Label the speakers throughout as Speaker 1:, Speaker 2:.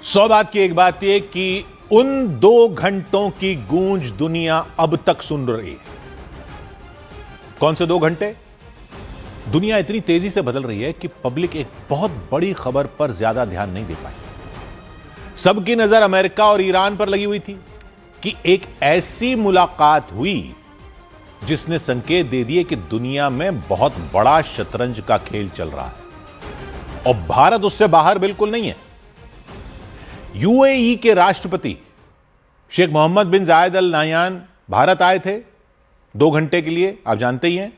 Speaker 1: 100 बात की एक बात यह कि उन 2 घंटों की गूंज दुनिया अब तक सुन रही है। कौन से 2 घंटे? दुनिया इतनी तेजी से बदल रही है कि पब्लिक एक बहुत बड़ी खबर पर ज्यादा ध्यान नहीं दे पाई। सबकी नजर अमेरिका और ईरान पर लगी हुई थी कि एक ऐसी मुलाकात हुई जिसने संकेत दे दिए कि दुनिया में बहुत बड़ा शतरंज का खेल चल रहा है और भारत उससे बाहर बिल्कुल नहीं है। यूएई के राष्ट्रपति शेख मोहम्मद बिन जायद अल नाहयान भारत आए थे 2 घंटे के लिए, आप जानते ही हैं।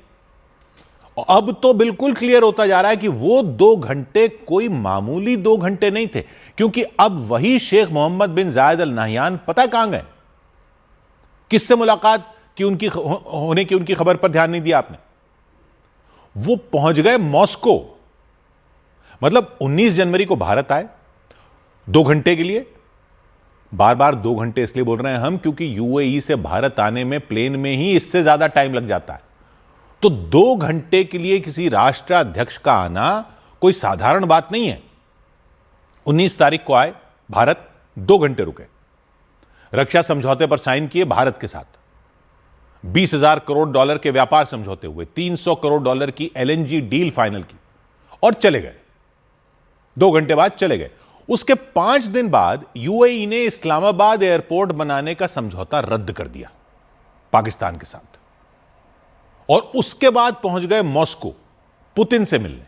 Speaker 1: और अब तो बिल्कुल क्लियर होता जा रहा है कि वो 2 घंटे कोई मामूली 2 घंटे नहीं थे, क्योंकि अब वही शेख मोहम्मद बिन जायद अल नाहयान पता कहां गए। किससे मुलाकात की होने की उनकी खबर पर ध्यान नहीं दिया आपने। वो पहुंच गए मॉस्को। मतलब 19 जनवरी को भारत आए 2 घंटे के लिए। बार बार 2 घंटे इसलिए बोल रहे हैं हम क्योंकि यूएई से भारत आने में प्लेन में ही इससे ज्यादा टाइम लग जाता है। तो 2 घंटे के लिए किसी राष्ट्राध्यक्ष का आना कोई साधारण बात नहीं है। 19 तारीख को आए भारत, 2 घंटे रुके, रक्षा समझौते पर साइन किए भारत के साथ, 20,000 करोड़ डॉलर के व्यापार समझौते हुए, 300 करोड़ डॉलर की एलएनजी डील फाइनल की और चले गए। 2 घंटे बाद चले गए। उसके 5 दिन बाद यूएई ने इस्लामाबाद एयरपोर्ट बनाने का समझौता रद्द कर दिया पाकिस्तान के साथ और उसके बाद पहुंच गए मॉस्को पुतिन से मिलने।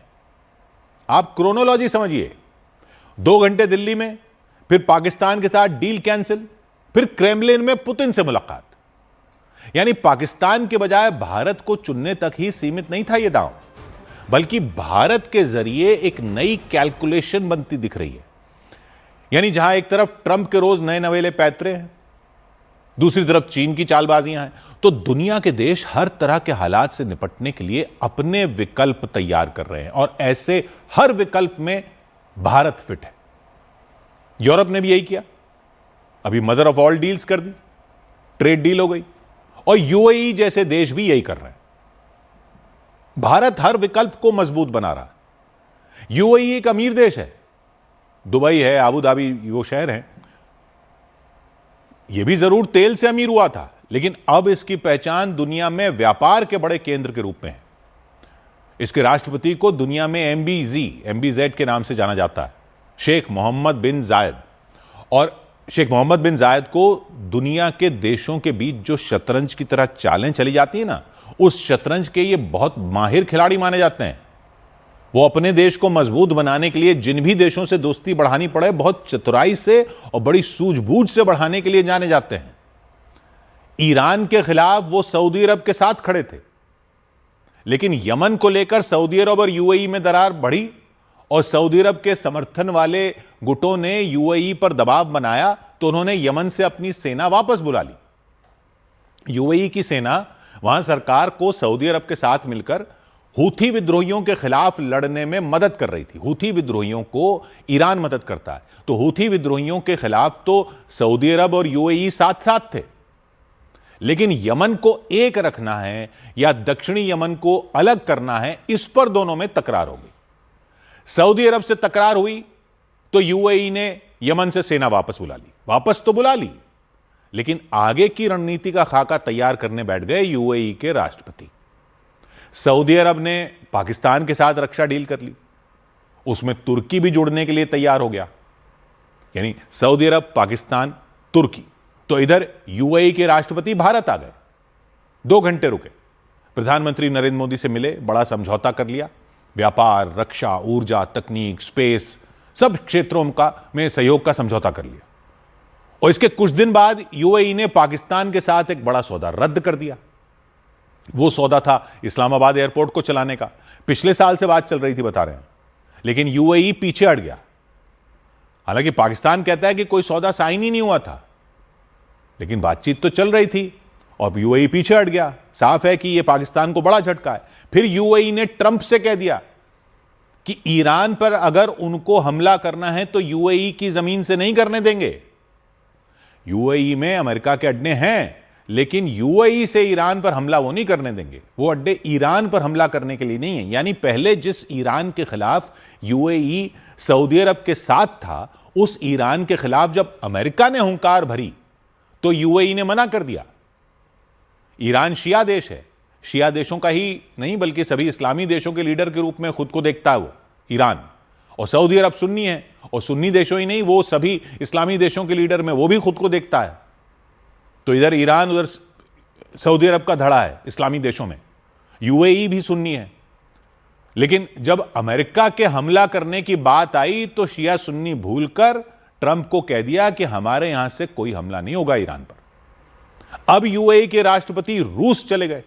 Speaker 1: आप क्रोनोलॉजी समझिए। 2 घंटे दिल्ली में, फिर पाकिस्तान के साथ डील कैंसिल, फिर क्रेमलिन में पुतिन से मुलाकात। यानी पाकिस्तान के बजाय भारत को चुनने तक ही सीमित नहीं था यह दांव, बल्कि भारत के जरिए एक नई कैलकुलेशन बनती दिख रही है। यानी जहां एक तरफ ट्रंप के रोज नए नवेले पैतरे हैं, दूसरी तरफ चीन की चालबाजियां हैं, तो दुनिया के देश हर तरह के हालात से निपटने के लिए अपने विकल्प तैयार कर रहे हैं और ऐसे हर विकल्प में भारत फिट है। यूरोप ने भी यही किया, अभी मदर ऑफ ऑल डील्स कर दी, ट्रेड डील हो गई, और यूएई जैसे देश भी यही कर रहे हैं। भारत हर विकल्प को मजबूत बना रहा है। यूएई एक अमीर देश है, दुबई है, आबू धाबी वो शहर हैं। यह भी जरूर तेल से अमीर हुआ था, लेकिन अब इसकी पहचान दुनिया में व्यापार के बड़े केंद्र के रूप में है। इसके राष्ट्रपति को दुनिया में एमबीजेड के नाम से जाना जाता है, शेख मोहम्मद बिन जायद। और शेख मोहम्मद बिन जायद को दुनिया के देशों के बीच जो शतरंज की तरह चालें चली जाती है ना, उस शतरंज के ये बहुत माहिर खिलाड़ी माने जाते हैं। वो अपने देश को मजबूत बनाने के लिए जिन भी देशों से दोस्ती बढ़ानी पड़े, बहुत चतुराई से और बड़ी सूझबूझ से बढ़ाने के लिए जाने जाते हैं। ईरान के खिलाफ वो सऊदी अरब के साथ खड़े थे, लेकिन यमन को लेकर सऊदी अरब और यूएई में दरार बढ़ी और सऊदी अरब के समर्थन वाले गुटों ने यूएई पर दबाव बनाया तो उन्होंने यमन से अपनी सेना वापस बुला ली। यूएई की सेना वहां सरकार को सऊदी अरब के साथ मिलकर हूथी विद्रोहियों के खिलाफ लड़ने में मदद कर रही थी। हूथी विद्रोहियों को ईरान मदद करता है, तो हूथी विद्रोहियों के खिलाफ तो सऊदी अरब और यूएई साथ साथ थे, लेकिन यमन को एक रखना है या दक्षिणी यमन को अलग करना है, इस पर दोनों में तकरार हो गई। सऊदी अरब से तकरार हुई तो यूएई ने यमन से सेना वापस बुला ली। वापस तो बुला ली, लेकिन आगे की रणनीति का खाका तैयार करने बैठ गए यूएई के राष्ट्रपति। सऊदी अरब ने पाकिस्तान के साथ रक्षा डील कर ली, उसमें तुर्की भी जुड़ने के लिए तैयार हो गया। यानी सऊदी अरब, पाकिस्तान, तुर्की। तो इधर यूएई के राष्ट्रपति भारत आ गए, 2 घंटे रुके, प्रधानमंत्री नरेंद्र मोदी से मिले, बड़ा समझौता कर लिया। व्यापार, रक्षा, ऊर्जा, तकनीक, स्पेस, सब क्षेत्रों में सहयोग का समझौता कर लिया। और इसके कुछ दिन बाद यूएई ने पाकिस्तान के साथ एक बड़ा सौदा रद्द कर दिया। वो सौदा था इस्लामाबाद एयरपोर्ट को चलाने का। पिछले साल से बात चल रही थी, बता रहे हैं, लेकिन यूएई पीछे हट गया। हालांकि पाकिस्तान कहता है कि कोई सौदा साइन ही नहीं हुआ था, लेकिन बातचीत तो चल रही थी और यूएई पीछे हट गया। साफ है कि यह पाकिस्तान को बड़ा झटका है। फिर यूएई ने ट्रंप से कह दिया कि ईरान पर अगर उनको हमला करना है तो यूएई की जमीन से नहीं करने देंगे। यूएई में अमेरिका के अड्डे हैं, लेकिन यूएई से ईरान पर हमला वो नहीं करने देंगे। वो अड्डे ईरान पर हमला करने के लिए नहीं है। यानी पहले जिस ईरान के खिलाफ यूएई सऊदी अरब के साथ था, उस ईरान के खिलाफ जब अमेरिका ने हुंकार भरी तो यूएई ने मना कर दिया। ईरान शिया देश है, शिया देशों का ही नहीं बल्कि सभी इस्लामी देशों के लीडर के रूप में खुद को देखता है वो ईरान। और सऊदी अरब सुन्नी है, और सुन्नी देशों ही नहीं, वो सभी इस्लामी देशों के लीडर में वो भी खुद को देखता है। तो इधर ईरान, उधर सऊदी अरब का धड़ा है इस्लामी देशों में। यूएई भी सुन्नी है। लेकिन जब अमेरिका के हमला करने की बात आई तो शिया सुन्नी भूलकर ट्रंप को कह दिया कि हमारे यहां से कोई हमला नहीं होगा ईरान पर। अब यूएई के राष्ट्रपति रूस चले गए।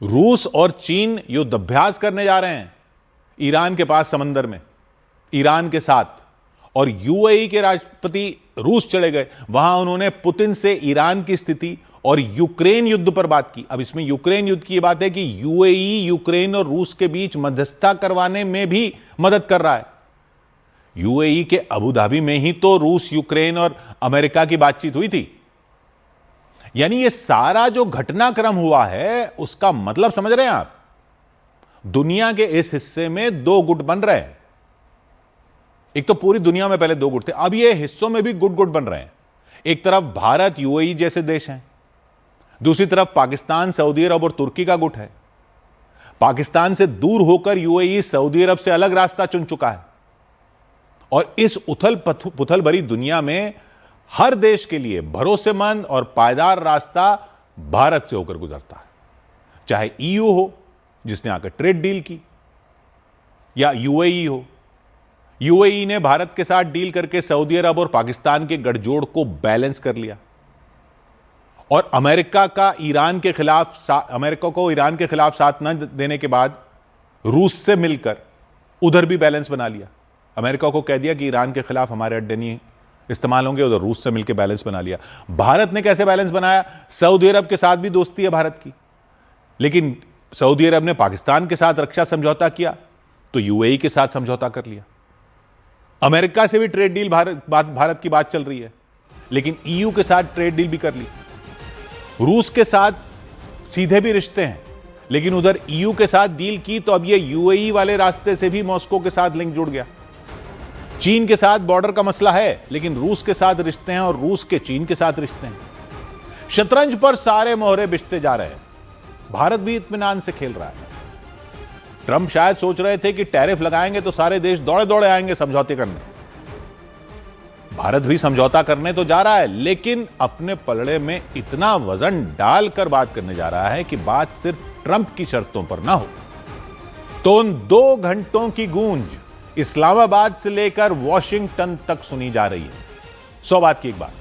Speaker 1: रूस और चीन युद्धाभ्यास करने जा रहे हैं ईरान के पास समंदर में, ईरान के साथ। और यूएई के राष्ट्रपति रूस चले गए, वहां उन्होंने पुतिन से ईरान की स्थिति और यूक्रेन युद्ध पर बात की। अब इसमें यूक्रेन युद्ध की बात है कि यूएई यूक्रेन और रूस के बीच मध्यस्थता करवाने में भी मदद कर रहा है। यूएई के अबू धाबी में ही तो रूस, यूक्रेन और अमेरिका की बातचीत हुई थी। यानी ये सारा जो घटनाक्रम हुआ है उसका मतलब समझ रहे हैं आप? दुनिया के इस हिस्से में दो गुट बन रहे हैं। एक तो पूरी दुनिया में पहले दो गुट थे, अब ये हिस्सों में भी गुट बन रहे हैं। एक तरफ भारत, यूएई जैसे देश हैं, दूसरी तरफ पाकिस्तान, सऊदी अरब और तुर्की का गुट है। पाकिस्तान से दूर होकर यूएई सऊदी अरब से अलग रास्ता चुन चुका है। और इस उथल पुथल भरी दुनिया में हर देश के लिए भरोसेमंद और पायदार रास्ता भारत से होकर गुजरता है। चाहे ईयू हो जिसने आकर ट्रेड डील की, या यूएई हो। यूएई ने भारत के साथ डील करके सऊदी अरब और पाकिस्तान के गठजोड़ को बैलेंस कर लिया। और अमेरिका को ईरान के खिलाफ साथ न देने के बाद रूस से मिलकर उधर भी बैलेंस बना लिया। अमेरिका को कह दिया कि ईरान के खिलाफ हमारे अड्डे नहीं इस्तेमाल होंगे, उधर रूस से मिलकर बैलेंस बना लिया। भारत ने कैसे बैलेंस बनाया? सऊदी अरब के साथ भी दोस्ती है भारत की, लेकिन सऊदी अरब ने पाकिस्तान के साथ रक्षा समझौता किया तो यूएई के साथ समझौता कर लिया। अमेरिका से भी ट्रेड डील भारत की बात चल रही है, लेकिन ईयू के साथ ट्रेड डील भी कर ली। रूस के साथ सीधे भी रिश्ते हैं, लेकिन उधर ईयू के साथ डील की तो अब ये यूएई वाले रास्ते से भी मॉस्को के साथ लिंक जुड़ गया। चीन के साथ बॉर्डर का मसला है, लेकिन रूस के साथ रिश्ते हैं और रूस के चीन के साथ रिश्ते हैं। शतरंज पर सारे मोहरे बिछते जा रहे हैं। भारत भी इत्मीनान से खेल रहा है। ट्रंप शायद सोच रहे थे कि टैरिफ लगाएंगे तो सारे देश दौड़े दौड़े आएंगे समझौते करने। भारत भी समझौता करने तो जा रहा है, लेकिन अपने पलड़े में इतना वजन डालकर बात करने जा रहा है कि बात सिर्फ ट्रंप की शर्तों पर ना हो। तो उन 2 घंटों की गूंज इस्लामाबाद से लेकर वॉशिंगटन तक सुनी जा रही है। 100 बात की एक बात।